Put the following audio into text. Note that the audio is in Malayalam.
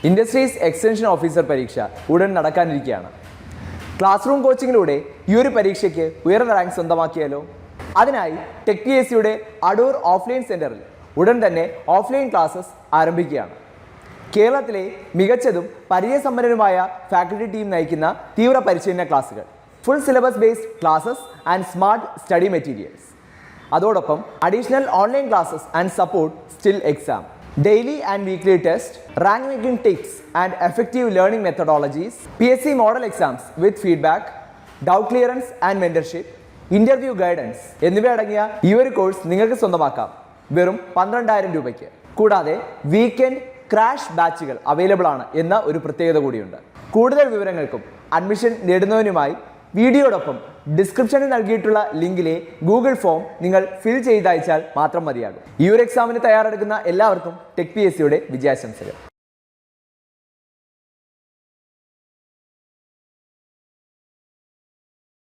ഇൻഡസ്ട്രീസ് എക്സ്റ്റൻഷൻ ഓഫീസർ പരീക്ഷ ഉടൻ നടക്കാനിരിക്കുകയാണ്. ക്ലാസ് റൂം കോച്ചിങ്ങിലൂടെ ഈ ഒരു പരീക്ഷയ്ക്ക് ഉയർന്ന റാങ്ക് സ്വന്തമാക്കിയാലോ? അതിനായി ടെക് PSCയുടെ അടൂർ ഓഫ്ലൈൻ സെന്ററിൽ ഉടൻ തന്നെ ഓഫ്ലൈൻ ക്ലാസ്സസ് ആരംഭിക്കുകയാണ്. കേരളത്തിലെ മികച്ചതും പരിചയസമ്പന്നരുമായ ഫാക്കൽറ്റി ടീം നയിക്കുന്ന തീവ്ര പരിശീലന ക്ലാസുകൾ, full syllabus based classes and smart study materials, അതോടൊപ്പം additional online classes and support still exam, daily and weekly test, rank making tips and effective learning methodologies, PSC model exams with feedback, doubt clearance and mentorship, interview guidance എന്നിവയടങ്ങിയ ഈ ഒരു കോഴ്സ് നിങ്ങൾക്ക് സ്വന്തമാക്കാം വെറും 12,000 രൂപയ്ക്ക്. കൂടാതെ വീക്കെൻഡ് ക്രാഷ് ബാച്ചുകൾ അവൈലബിൾ ആണ് എന്ന ഒരു പ്രത്യേകത കൂടിയുണ്ട്. കൂടുതൽ വിവരങ്ങൾക്കും അഡ്മിഷൻ നേടുന്നതിനുമായി വീഡിയോടൊപ്പം ഡിസ്ക്രിപ്ഷനിൽ നൽകിയിട്ടുള്ള ലിങ്കിലെ ഗൂഗിൾ ഫോം നിങ്ങൾ ഫിൽ ചെയ്തയച്ചാൽ മാത്രം മതിയാകും. ഈ ഒരു എക്സാമിന് തയ്യാറെടുക്കുന്ന എല്ലാവർക്കും ടെക് PSCയുടെ വിജയാശംസകൾ.